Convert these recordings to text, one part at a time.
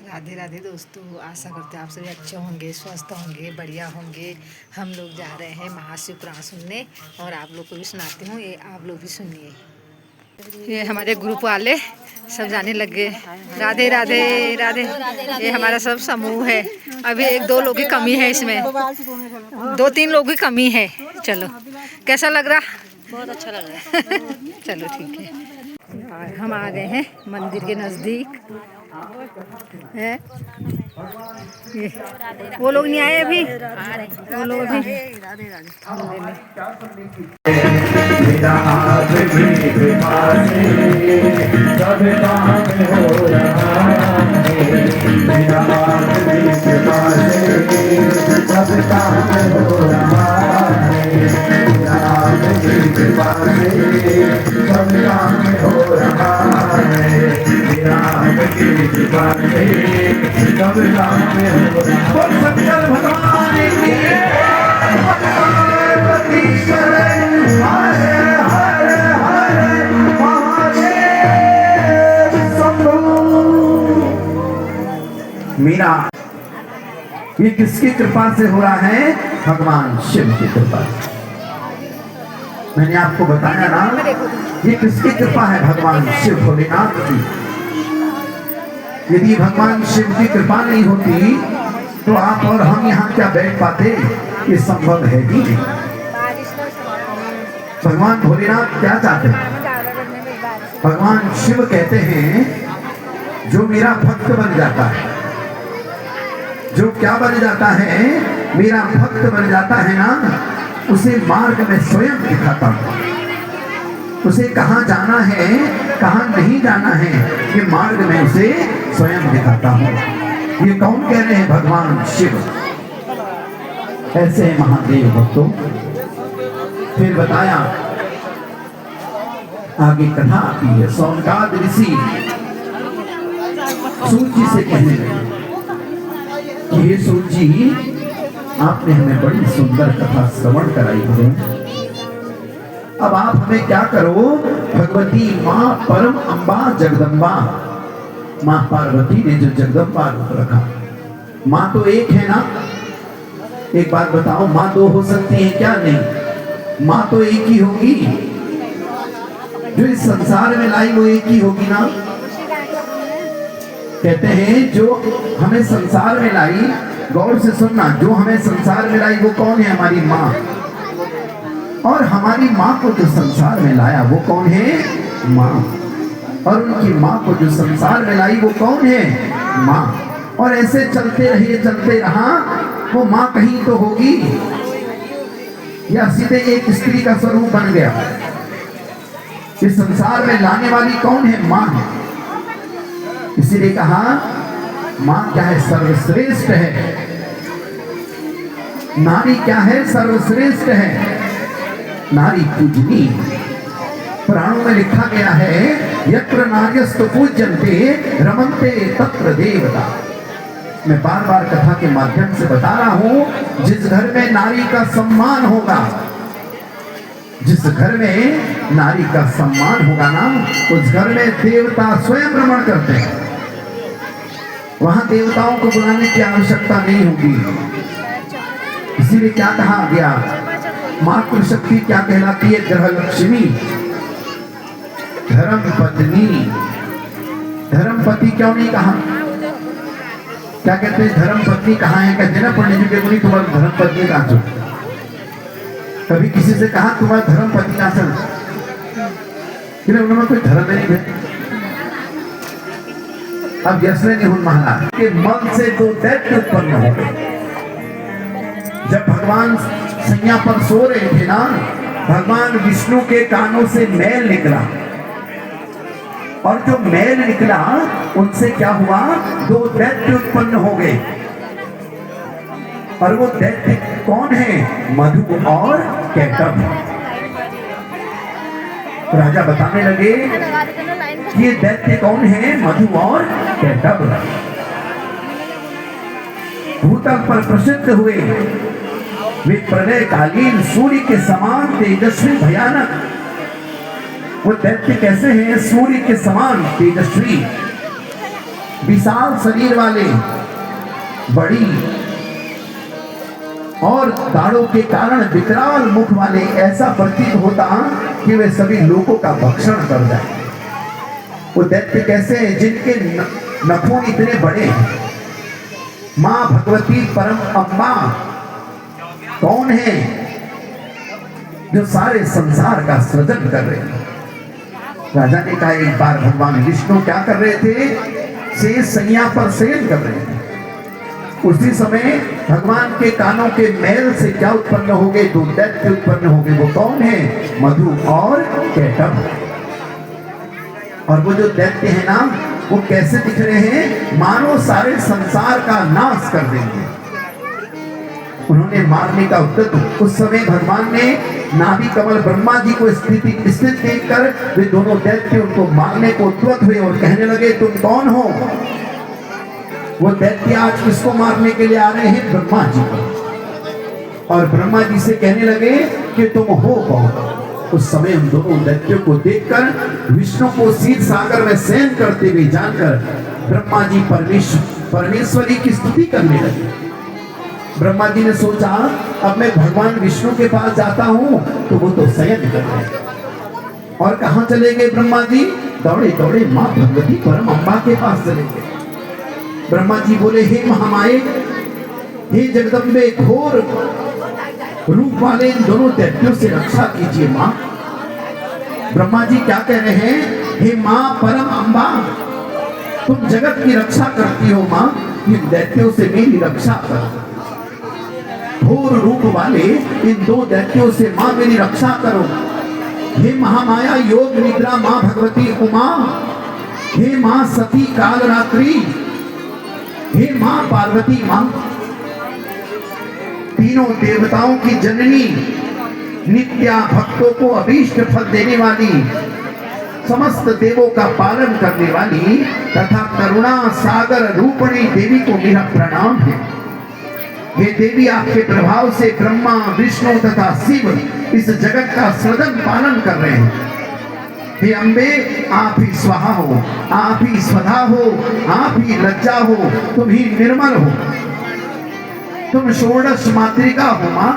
राधे राधे दोस्तों, आशा करते हैं आप सभी अच्छे होंगे, स्वस्थ होंगे, बढ़िया होंगे। हम लोग जा रहे हैं महाशिव पुराण सुनने और आप लोग को भी सुनाती हूँ, ये आप लोग भी सुनिए। ये हमारे ग्रुप वाले सब जाने लग गए। राधे राधे राधे। ये हमारा सब समूह है। अभी एक दो लोग की कमी है, इसमें 2-3 लोग की कमी है। चलो, कैसा लग रहा? बहुत अच्छा लग रहा है। चलो ठीक है। हम आ गए हैं मंदिर के नज़दीक है। ये वो लोग नहीं आए अभी, वो लोग अभी मीरा, ये किसकी कृपा से हो रहा है? भगवान शिव की कृपा। मैंने आपको बताया ना, ये किसकी कृपा है? भगवान शिव भोलेनाथ की। यदि भगवान शिव की कृपा नहीं होती तो आप और हम यहाँ क्या बैठ पाते? ये संभव है ही नहीं। भगवान भोलेनाथ क्या चाहते हैं? भगवान शिव कहते हैं, जो मेरा भक्त बन जाता है, जो क्या बन जाता है? मेरा भक्त बन जाता है ना, उसे मार्ग में स्वयं दिखाता हूं। उसे कहां जाना है, कहां नहीं जाना है, ये मार्ग में उसे स्वयं दिखाता हूं। ये कौन कह रहे हैं? भगवान शिव। ऐसे महादेव भक्तों। फिर बताया, आगे कथा आती है। सौनकाद ऋषि सूर्य जी से कहने लगे कि हे सूर्य जी, आपने हमें बड़ी सुंदर कथा श्रवण कराई है। अब आप हमें क्या करो? भगवती माँ परम अम्बा जगदम्बा, माँ पार्वती ने जो जगदम्बा रूप रखा, माँ तो एक है ना? एक बात बताओ, माँ दो हो सकती है क्या? नहीं, माँ तो एक ही होगी। जो इस संसार में लाई वो एक ही होगी ना। कहते हैं जो हमें संसार में लाई, गौर से सुनना, जो हमें संसार में लाई वो कौन है? हमारी माँ। और हमारी माँ को जो संसार में लाया वो कौन है? माँ। और उनकी माँ को जो संसार में लाई वो कौन है? माँ। और ऐसे चलते रहे, चलते रहा, वो माँ कहीं तो होगी, या सीधे एक स्त्री का स्वरूप बन गया। इस संसार में लाने वाली कौन है? माँ है। इसीलिए कहा, माँ क्या है? सर्वश्रेष्ठ है। नारी क्या है? सर्वश्रेष्ठ है। नारी पूजनी। पुराणों में लिखा गया है, यत्र नार्यस्तु पूज्यन्ते रमन्ते तत्र देवता। मैं बार बार कथा के माध्यम से बता रहा हूं, जिस घर में नारी का सम्मान होगा, जिस घर में नारी का सम्मान होगा ना, उस घर में देवता स्वयं भ्रमण करते हैं। वहां देवताओं को बुलाने की आवश्यकता नहीं होगी। इसीलिए क्या कहा गया? मातृ शक्ति क्या कहलाती है? ग्रह लक्ष्मी, धर्म पत्नी। धर्म पति क्यों नहीं कहा? क्या कहते हैं? धर्म पत्नी कहाँ है? कहते ना पंडित जी के मुनि, तुम्हारी धर्म पत्नी कहाँ चुप? कभी किसी से कहा तुम्हारा धर्म पत्नी कहाँ से? उन्होंने कोई धर्म नहीं है। अब यशने निहुन महाराज के मन से दो दैत्य उत्पन्न हो गए। जब भगवान सैया पर सो रहे थे ना, भगवान विष्णु के कानों से मैल निकला, और जो मैल निकला उनसे क्या हुआ? दो दैत्य उत्पन्न हो गए। और वो दैत्य कौन है? मधु और कैटभ। राजा बताने लगे कि ये दैत्य कौन है? मधु और कैटभ। भूतल पर प्रसिद्ध हुए, वे प्रलय कालीन सूर्य के समान तेजस्वी भयानक। वो दैत्य कैसे हैं? सूर्य के समान तेजस्वी, विशाल शरीर वाले, बड़ी और दाढ़ों के कारण विकराल मुख वाले, ऐसा प्रतीत होता कि वे सभी लोगों का भक्षण कर जाए। वो दैत्य कैसे हैं? जिनके नखून इतने बड़े हैं। मां भगवती परम अम्बा कौन है? जो सारे संसार का सृजन कर रहे हैं। राजा ने कहा एक बार भगवान विष्णु क्या कर रहे थे? शेष सैया पर शयन कर रहे थे। उसी समय भगवान के कानों के मैल से क्या उत्पन्न हो गए? दो दैत्य उत्पन्न हो गए। वो कौन है? मधु और कैटभ। और वो जो दैत्य है ना, वो कैसे दिख रहे हैं? मानो सारे संसार का नाश कर देंगे। उन्होंने मारने का उद्यत, उस समय भगवान ने नाभि कमल ब्रह्मा जी को स्थित देखकर वे दोनों दैत्य उनको मारने को उद्यत हुए और कहने लगे तुम कौन हो? वो दैत्य आज किसको मारने के लिए आ रहे हैं? ब्रह्मा जी को। और ब्रह्मा जी से कहने लगे कि तुम हो कौन? उस समय उन दोनों दैत्यों को देखकर विष्णु को क्षीर सागर में शयन करते हुए जानकर ब्रह्मा जी परमेश्वरी की स्तुति करने लगे। ब्रह्मा जी ने सोचा अब मैं भगवान विष्णु के पास जाता हूं तो वो तो शयन कर रहे हैं। और कहां चले गए ब्रह्मा जी? दौड़े दौड़े मां भगवती परम अम्बा के पास चले गए। ब्रह्मा जी बोले हे महामाये, हे जगदम्बे, घोर रूप वाले इन दोनों दैत्यों से रक्षा कीजिए मां। ब्रह्मा जी क्या कह रहे हैं? हे मां परम अम्बा, तुम जगत की रक्षा करती हो मां, इन दैत्यों से मेरी रक्षा करो। घोर रूप वाले इन दो दैत्यों से मां मेरी रक्षा करो। हे महामाया योग निद्रा मां भगवती उमा, हे मां सती काल रात्रि, हे मां पार्वती मां, तीनों देवताओं की जननी, नित्या भक्तों को अभीष्ट फल देने वाली, समस्त देवों का पालन करने वाली तथा करुणा सागर रूपणी देवी को मेरा प्रणाम है। हे देवी, आपके प्रभाव से ब्रह्मा विष्णु तथा शिव इस जगत का सृजन पालन कर रहे हैं। हे अम्बे, आप ही स्वाहा हो, आप ही स्वधा हो, आप ही लज्जा हो, तुम ही निर्मल हो, तुम षोडश मातृका हो मां।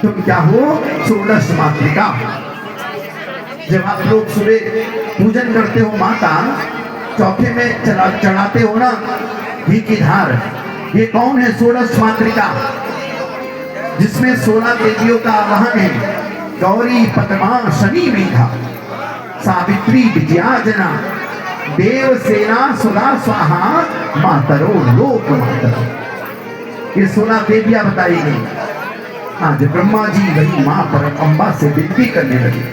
तुम क्या हो? षोडश मातृका। जब आप लोग सुबह पूजन करते हो मां का, चौथे में चढ़ाते हो ना घी की धार, ये कौन है? षोडश मातृका, जिसमें 16 देवियों का आवाहन है। गौरी, पद्मा, शनि, मेघा, सावित्री, विजयाजना, देवसेना, सुधा, स्वाहा, मातरो, लोक मातरो। ये 16 देवियां बताई गई। आज ब्रह्मा जी वही मां परम अम्बा से विनती करने लगे।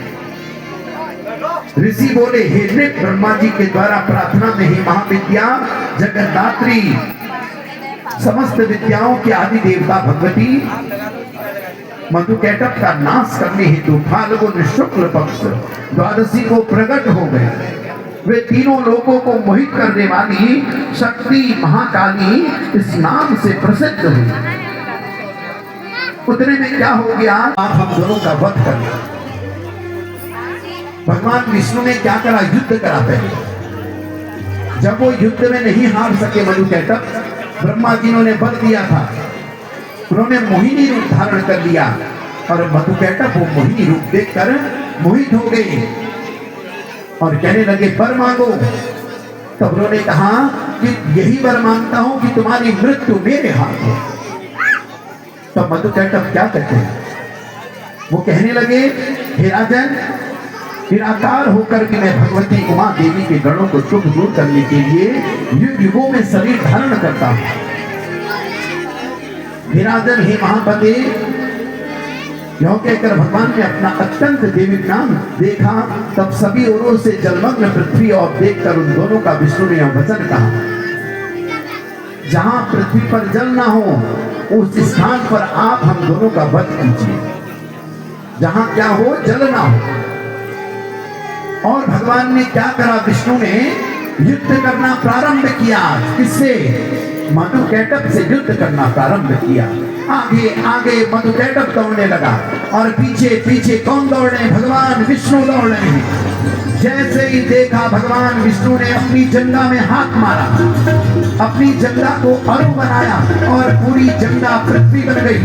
ऋषि बोले हे नृप, ब्रह्मा जी के द्वारा प्रार्थना में ही महाविद्या जगन्नात्री, समस्त विद्याओं के आदि देवता भगवती मधु कैटभ का नाश करने हेतु फाल्गुन शुक्ल पक्ष द्वादशी को प्रकट हो गए। वे तीनों लोगों को मोहित करने वाली शक्ति महाकाली इस नाम से प्रसिद्ध हुई। उतने में क्या हो गया? आप हम दोनों का वध कर लिया। भगवान विष्णु ने क्या करा? युद्ध करा पहले। जब वो युद्ध में नहीं हार सके मधु कैटभ, ब्रह्मा जी ने बल दिया था, उन्होंने मोहिनी रूप धारण कर लिया और मधु कैटभ वो मोहिनी रूप देखकर मोहित हो गए और कहने लगे वर मांगो। तब उन्होंने कहा कि यही वर मांगता हूं कि तुम्हारी मृत्यु मेरे हाथ हो। तब मधु कैटभ क्या कहते हैं? वो कहने लगे हे राजन, निराकार होकर के मैं भगवती उमा देवी के गणों को सुख दूर करने के लिए युग युगों में शरीर धारण करता हूं। हे राजन, हे महापते, यह कहकर भगवान ने अपना अत्यंत देवी नाम देखा। तब सभी ओरों से जलमग्न पृथ्वी और देखकर उन दोनों का विष्णु ने वचन कहा, जहां पृथ्वी पर जल ना हो उस स्थान पर आप हम दोनों का वध कीजिए, जहां क्या हो? जल ना हो। और भगवान ने क्या करा? विष्णु ने युद्ध करना प्रारंभ किया। किससे? मधु कैटभ से युद्ध करना प्रारंभ किया। आगे आगे मधु कैटभ दौड़ने लगा और पीछे पीछे कौन दौड़ रहे हैं? भगवान विष्णु दौड़ रहे हैं। जैसे ही देखा भगवान विष्णु ने अपनी जंगा में हाथ मारा, अपनी जंगा को अरु बनाया और पूरी जंगा पृथ्वी बन गई।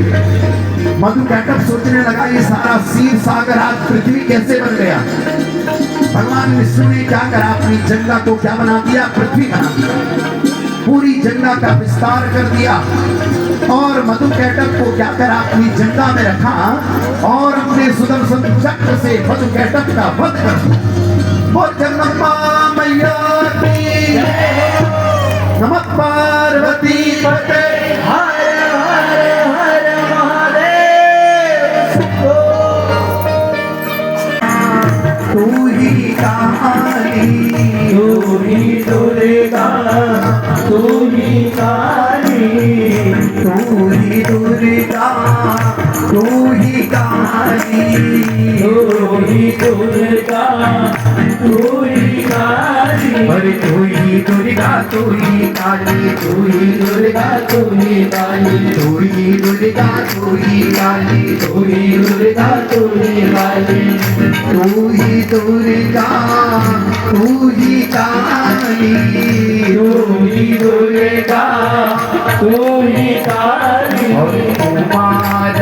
मधुकैटभ सोचने लगा ये सारा क्षीर सागर आज पृथ्वी कैसे बन गया। भगवान विष्णु ने क्या करा, अपनी जंगा को क्या बना दिया, पृथ्वी बना दिया, पूरी जंगा का विस्तार कर दिया। और मधुकैटभ को क्या करा, अपनी जंगा में रखा और अपने सुदर्शन चक्र से मधुकैटभ का वध कर दिया। बोल जगदम्बा मैया की नमः पार्वती पते हर हर हर महादेव। तू ही काली, तू ही दुर्गा, तू ही काली, तू ही दुर्गा, तू ही काली, तू ही दुर्गा, तू ही काली। अरे तू ही दुर्गा, तू ही काली, तू ही दुर्गा, तू ही काली, तू ही दुर्गा, तू ही काली, तू ही दुर्गा, तू ही काली, तू ही दुर्गा, तू ही काली, तू ही दुर्गा, तू ही काली। और कुमार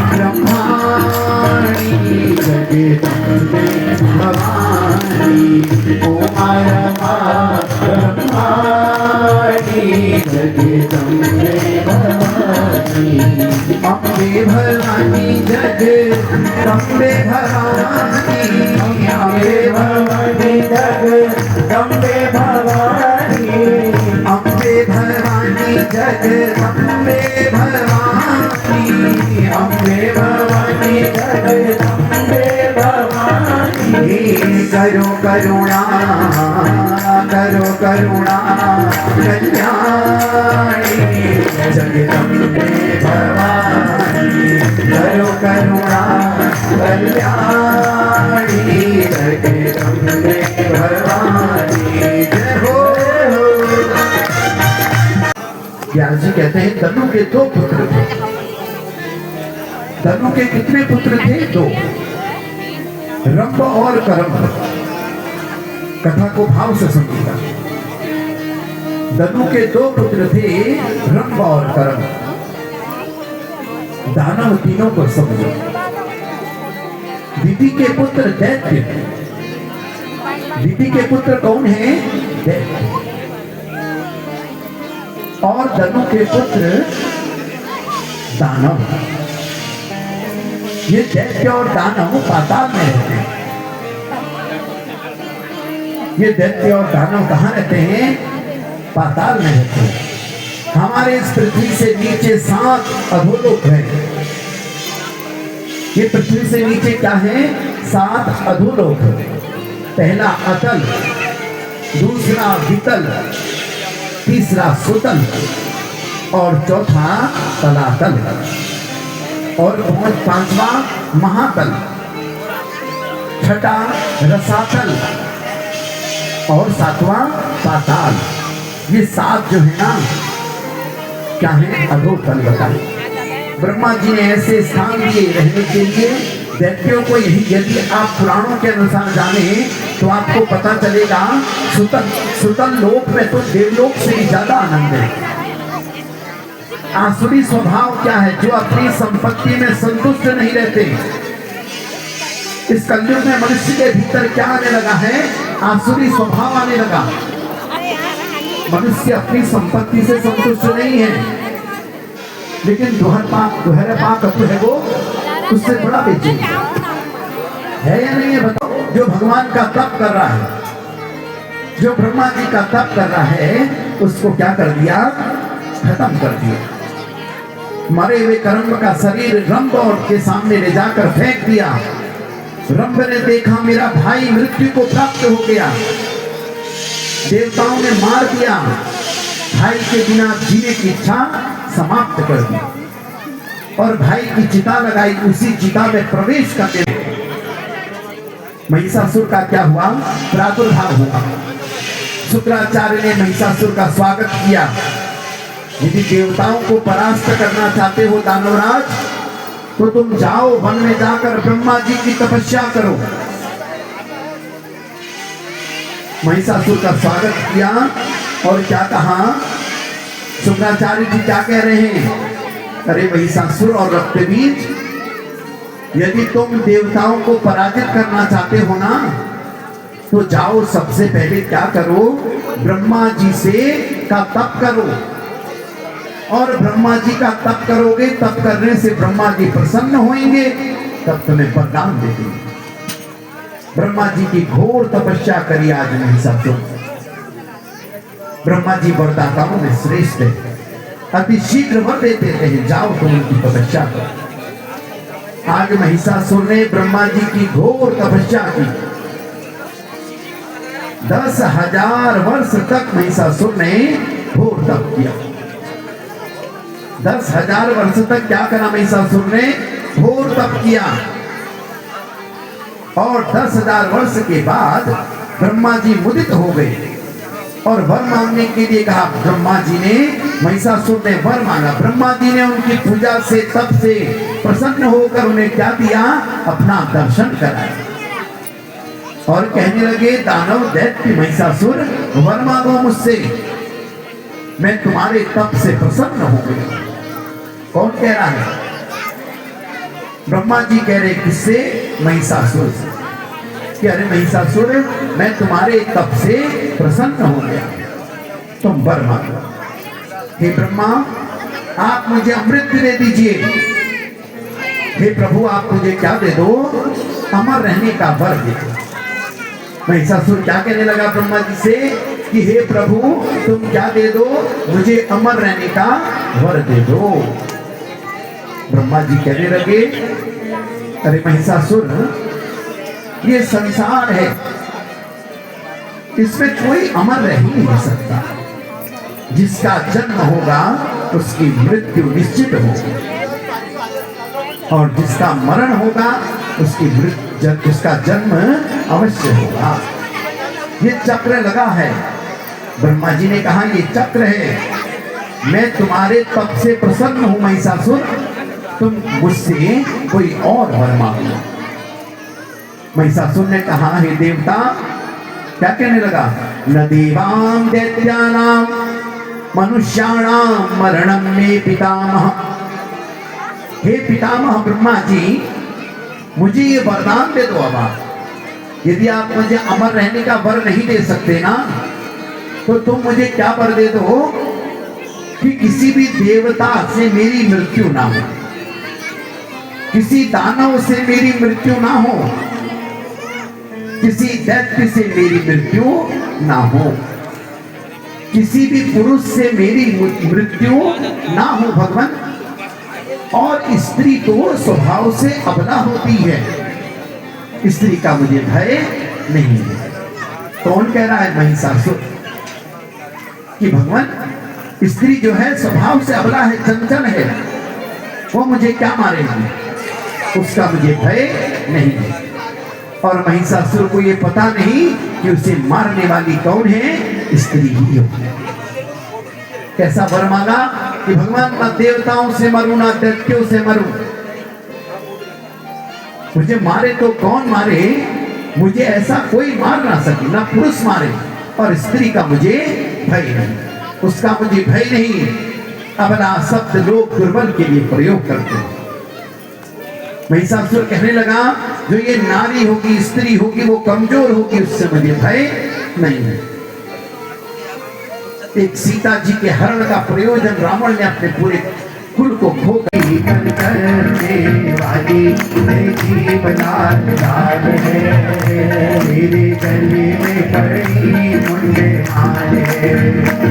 ब्रह्माणी जगदम्बे भवानी, कुमार ब्रह्माणी जगदम्बे भवानी, अम्बे भवानी जगदम्बे भवानी, अम्बे भवानी जगदम्बे भवानी, अम्बे भवानी जगदम्बे भवानी, अम्बे भवानी जगदम्बे भवानी। करो करुणा, करो करुणा कल्याणी जगदम्बे भवानी, करो करुणा कल्याणी जगदम्बे भवानी। जय हो। व्यास जी कहते हैं धनु के दो पुत्र थे। धनु के कितने पुत्र थे? दो, रंभ और करम। कथा को भाव से सुनिएगा। धनु के दो पुत्र थे, रंभ और करम। दानव तीनों को समझो। दीदी के पुत्र दैत्य। दीदी के पुत्र कौन है? दैत्य। और धनु के पुत्र दानव। ये दैत्य और दानव पाताल में रहते हैं। ये दैत्य और दानव कहाँ रहते हैं? पाताल में रहते हैं। हमारे इस पृथ्वी से नीचे 7 अधोलोक हैं। ये पृथ्वी से नीचे क्या है? 7 अधोलोक। पहला अतल, दूसरा वितल, तीसरा सुतल और चौथा तलातल और 5वां महातल, छठा रसातल और 7वां पाताल। ये 7 जो है ना, क्या है? अधोतल बताए। ब्रह्मा जी ने ऐसे स्थान दिए रहने के लिए दैत्यों को। यही यदि आप पुराणों के अनुसार जाने तो आपको पता चलेगा सुतल लोक में तो देवलोक से ही ज्यादा आनंद है। आसुरी स्वभाव क्या है? जो अपनी संपत्ति में संतुष्ट नहीं रहते। इस कलयुग में मनुष्य के भीतर क्या आने लगा है? आसुरी स्वभाव आने लगा। मनुष्य अपनी संपत्ति से संतुष्ट नहीं है, लेकिन दुहरे पाक है वो, उससे बड़ा बेचैन है या नहीं है? बताओ। जो भगवान का तप कर रहा है, जो ब्रह्मा जी का तप कर रहा है, उसको क्या कर दिया? खत्म कर दिया। मरे हुए कर्म का शरीर रंभ और के सामने ले जाकर फेंक दिया। रंभ ने देखा मेरा भाई मृत्यु को प्राप्त हो गया। देवताओं ने मार दिया। भाई के बिना जीने की इच्छा समाप्त कर दी और भाई की चिता लगाई। उसी चिता में प्रवेश करके महिषासुर का क्या हुआ? प्रादुर्भाव हुआ। शुक्राचार्य ने महिषासुर का स्वागत किया। यदि देवताओं को परास्त करना चाहते हो दानवराज, तो तुम जाओ वन में जाकर ब्रह्मा जी की तपस्या करो। महिषासुर का स्वागत किया और क्या कहा? शुक्राचार्य जी क्या कह रहे हैं? अरे महिषासुर और रक्तबीज, यदि तुम देवताओं को पराजित करना चाहते हो ना, तो जाओ सबसे पहले क्या करो? ब्रह्मा जी से का तप करो। और ब्रह्मा जी का तप करोगे, तप करने से ब्रह्मा जी प्रसन्न होंगे, तब तुम्हें वरदान दे देंगे। ब्रह्मा जी की घोर तपस्या करी आज महिषासुर। ब्रह्मा जी वरदाताओं में श्रेष्ठ है, अति शीघ्र वर दे देते हैं, जाओ तुम उनकी तपस्या करो। आज महिषासुर ने ब्रह्मा जी की घोर तपस्या की। 10,000 वर्ष तक महिषासुर ने घोर तप किया। 10,000 वर्ष तक क्या करा महिषासुर ने? घोर तप किया। और 10,000 वर्ष के बाद ब्रह्मा जी मुदित हो गए और वर मांगने के लिए कहा। ब्रह्मा जी ने, महिषासुर ने वर मांगा। ब्रह्मा जी ने उनकी पूजा से, तप से प्रसन्न होकर उन्हें क्या दिया? अपना दर्शन कराया और कहने लगे, दानव दैत्य महिषासुर, वर मांगो मुझसे, मैं तुम्हारे तप से प्रसन्न हो गया। कौन कह रहा है? ब्रह्मा जी कह रहे, किससे? महिषासुर से। कि अरे महिषासुर, मैं तुम्हारे तप से प्रसन्न हो गया, तुम वर मांगो। हे ब्रह्मा, आप मुझे अमृत दे दीजिए। हे प्रभु, आप मुझे क्या दे दो? अमर रहने का वर दे दो। महिषासुर क्या कहने लगा ब्रह्मा जी से कि हे प्रभु, तुम क्या दे दो? मुझे अमर रहने का वर दे दो। ब्रह्मा जी कहने लगे, अरे महिषासुर, ये संसार है, इसमें कोई अमर रह ही नहीं सकता। जिसका जन्म होगा उसकी मृत्यु निश्चित होगी, और जिसका मरण होगा उसका जन्म अवश्य होगा। ये चक्र लगा है। ब्रह्मा जी ने कहा, ये चक्र है। मैं तुम्हारे तप से प्रसन्न हूं महिषासुर, तुम मुझसे कोई और वर मांगो। महिषासुर ने कहा, हे देवता, क्या कहने लगा? न देवां दैत्यानां मनुष्याणां मरणं मे पितामह। हे पितामह ब्रह्मा जी, मुझे ये वरदान दे दो। अब आप, यदि आप मुझे अमर रहने का वर नहीं दे सकते ना, तो तुम मुझे क्या वर दे दो कि किसी भी देवता से मेरी मृत्यु ना हो, किसी दानव से मेरी मृत्यु ना हो, किसी दैत्य से मेरी मृत्यु ना हो, किसी भी पुरुष से मेरी मृत्यु ना हो भगवान। और स्त्री तो स्वभाव से अबला होती है, स्त्री का मुझे भय नहीं है। कौन कह रहा है? महिषासुर। कि भगवान, स्त्री जो है स्वभाव से अबला है, चंचल है, वो मुझे क्या मारेगी, उसका मुझे भय नहीं है। और महिषासुर को ये पता नहीं कि उसे मारने वाली कौन है? स्त्री ही हो। कैसा वर मांगा कि भगवान, ना देवताओं से मरूं, ना दैत्यों से मरूं, मुझे मारे तो कौन मारे, मुझे ऐसा कोई मार ना सके, ना पुरुष मारे, और स्त्री का मुझे भय नहीं, उसका मुझे भय नहीं। अबला शब्द लोग दुर्बल के लिए प्रयोग करते हैं। महिषासुर कहने लगा, जो ये नारी होगी, स्त्री होगी, वो कमजोर होगी, उससे मुझे भय नहीं है। एक सीता जी के हरण का प्रयोजन रावण ने अपने पूरे कुल को खो गई करने वाली जीवनाल है, मेरे गले में पड़ी मुंडे माल है,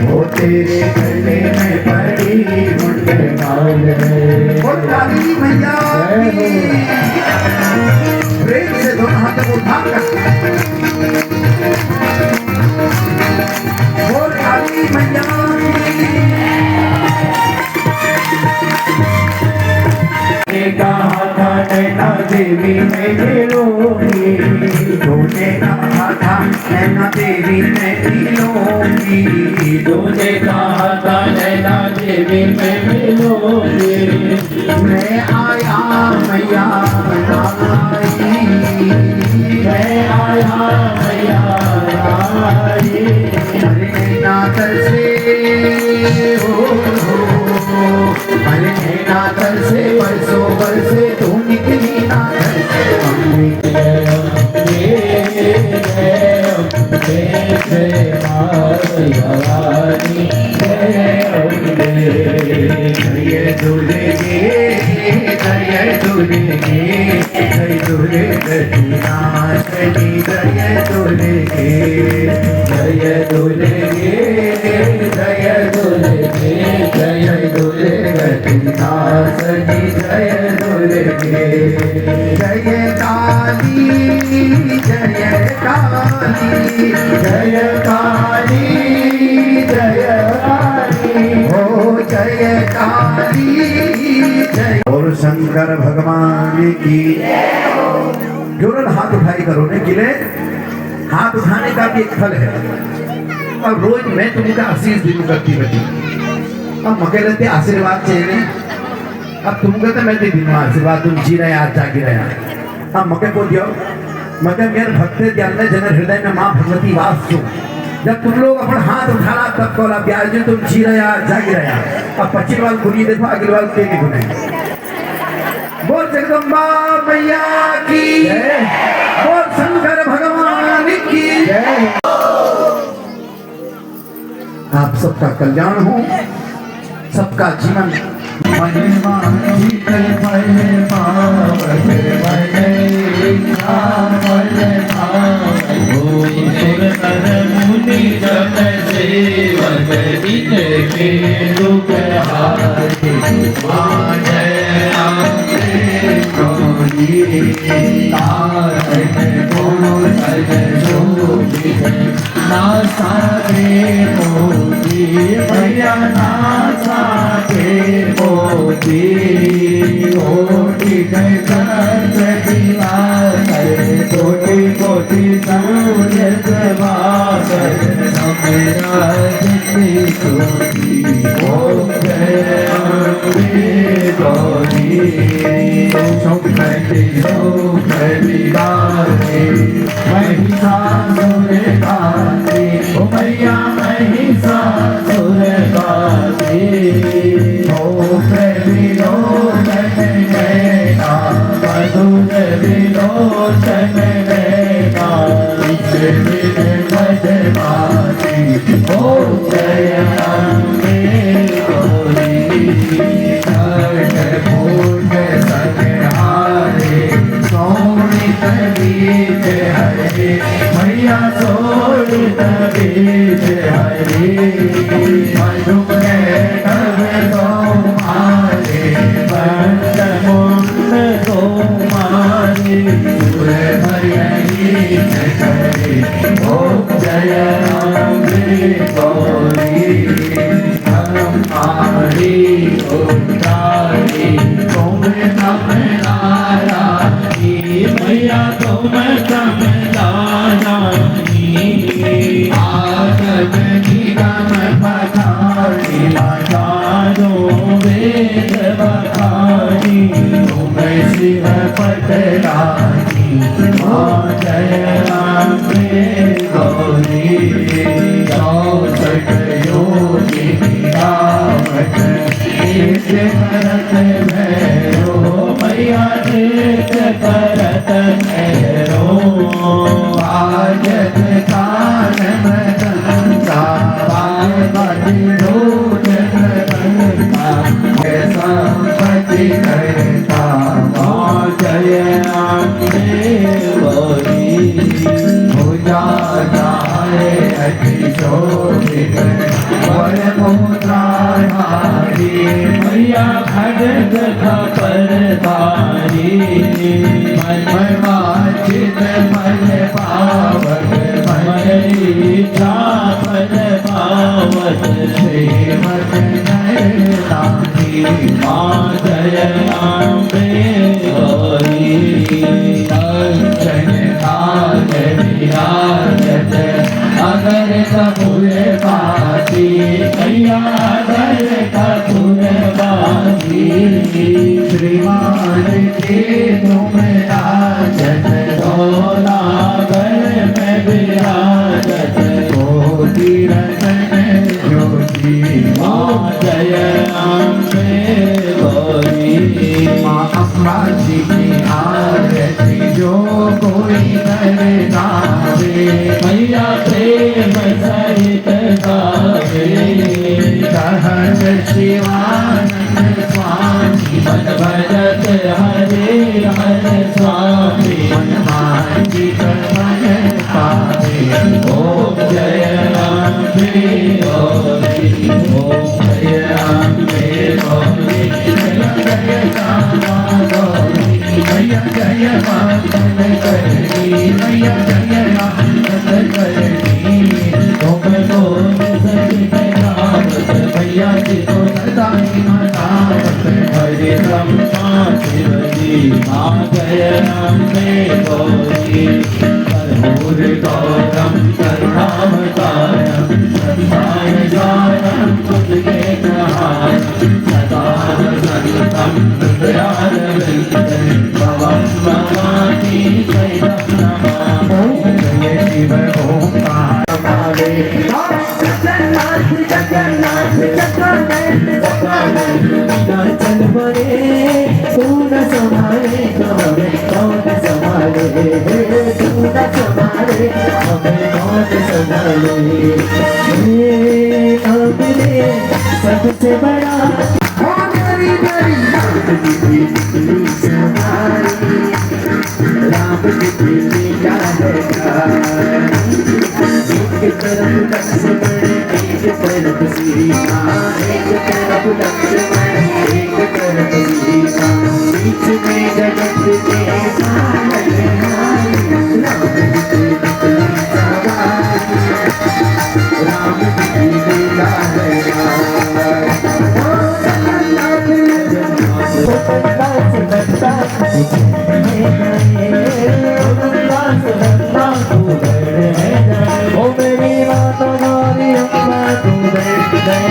वो तेरे गले में पड़ी मुंडे माल है। वो काली मैया प्रेम से दोनों हाथों को उठा कर वो काली मैया कहा था नैना देवी मैं मिलूंगी, तूने कहा था नैना देवी मैं मिलूंगी, तूने कहा था नैना देवी मैं मिलूंगी, मैं आया मैया आई, मैं आया मैया तरसे अरे नैना तरसे बरसों बरसे तू निकली ना घर से अम्बे जय दुर्गे जय दुर्गे जय दुर्गे नाचनी जय दुर्गे जय दुर्गे जय दुर्गे जय दुर्गे नाचनी जय दुर्गे जय काली जय काली जय काली जय काली हो जय काली जय और शंकर भगवान की जोरन हाथ उठाई करो ने किले हाथ उठाने का भी एक फल है और रोज मैं तुमका आशीष दिनू करती बची अब मके लेते आशीर्वाद चाहिए अब तुमका तो मैं दे दिनू आशीर्वाद तुम जी रहे आज जागी रहे अब मके को दियो मके मेरे भक्ते ध्यान में जन हृदय में माँ भगवती वास छो जब तुम लोग अपन हाथ उठाना तब कोला प्यार जो तुम जी रहे आज जागी रहे अब 25 वाल गुनी देखो अगले वाल के नहीं गुने बोल जगदम्बा मैया की जय बोल शंकर भगवान की जय आप सबका कल्याण हो सबका जीवन महिमा जीतल पहले पावते पहले सुर नर मुनि जन सेवक दिन के दुख हारे जय अम्बे गौरी तारण को सज शोभित नासा के मोती भैया नासा के मोती कोटि कोटि कोटि सूर्य प्रभाकर ओम जय अम्बे गौरी सुख सुख विदारे महिषासुर गाते ओ मैया महिषासुर गाते ओ विलोचन नैना मधुर विलोचन नैना इस दिन मधुमाती ओ जय अम्बे गौरी फूल सनहारे सोनित बीज हरे मैया सोनित बीज हरे मधुर नव गौमारे बंद मुंड गौमारे सुर भरी करे ओ जय अम्बे गौरी हमारी उतारी तुम तम नारायणी मैया तुम तम नारायणी आगम निगम पठारी बचारो वेद बखारी तुम शिव पटरानी जय अम्बे गौरी 64 योगी रावत एक करत भैरो मैया एक करत भैरो बाजत कान मदंता बाजत रोजन बंता संपत्ति करता जय अम्बे गौरी पूजा जाए अति शोभित वर मुद्राधारी मैया खड्ग खपरधारी मन वांछित मन पावत मन इच्छा फल पावत श्रीमत नयनानी माँ जय अम्बे गौरी कंचन काज विराजत अगर कपूर बाती मैया अगर कपूर बाती श्रीमान के तुम राजत डोलागर में विराजत कोटि रतन शिवानंद स्वामी मन भजत हरे हरे स्वामी मन वांछित मन पावे ओम जय अम्बे गौरी ओम जय अम्बे गौरी जय श्यामा गौरी मैया जय मंगल करनी मैया जय मंगल करनी तुम बोल सकते रावत मैया जी को सदा ही मनावत हरे ब्रह्मा शिवजी माँ जय अम्बे गौरी कर्पूर गौरम करुणावतारम संसार सारम तुझे प्रहारम सदा वसंतम हृदयारविंदे भवं भवानी शैलं नमामि ओम जय शिव ओंकार जगन्नाथ जगन्नाथ चल बड़े कौन संभाले हमें कौन संभाले कौन संभाले हमें कौन संभाले अपने सबसे बड़ा राम की क्या है एक तरफ लक्ष्मण एक तरफ सीता एक तरफ लक्ष्मण एक तरफ सीता बीच में जगत के सागर राम की सवारी राम की लीला ओ मेरी माता गौरी अम्बा तू माता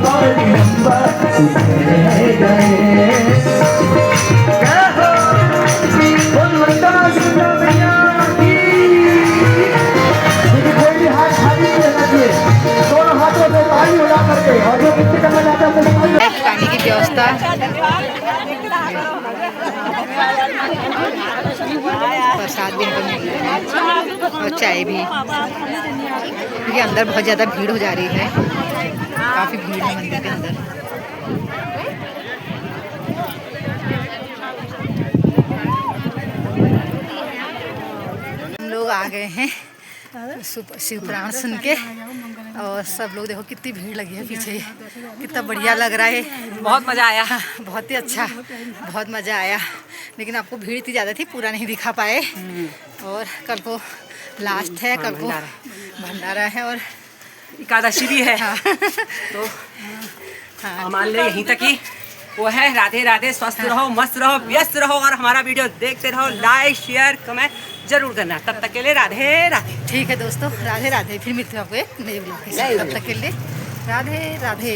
गौरी अम्बा तू कोई भी हाथ खाली नहीं रहना चाहिए दोनों हाथों से ताली उड़ा करके और जो किसी करना चाहता है पानी की व्यवस्था प्रसाद भी हमको मिल रहा है और चाय भी, क्योंकि अंदर बहुत ज़्यादा भीड़ हो जा रही है, काफ़ी भीड़ है मंदिर के अंदर। हम लोग आ गए हैं शिव पुराण सुन के, और सब लोग देखो कितनी भीड़ लगी है पीछे, कितना बढ़िया लग रहा है, बहुत मजा आया। हाँ, बहुत ही अच्छा, बहुत मज़ा आया। लेकिन आपको भीड़ इतनी ज़्यादा थी, पूरा नहीं दिखा पाए। और कल को लास्ट है, कल को भंडारा है और एकादशी भी है। हाँ, तो हाँ, मान ले यहीं तक ही वो है। राधे राधे, स्वस्थ रहो, मस्त रहो, व्यस्त रहो और हमारा वीडियो देखते रहो। लाइक शेयर कमेंट जरूर करना। तब तक के लिए राधे राधे। ठीक है दोस्तों, राधे राधे। फिर मिलते हैं आपको एक नए ब्लॉग के साथ। तब तक के लिए राधे राधे।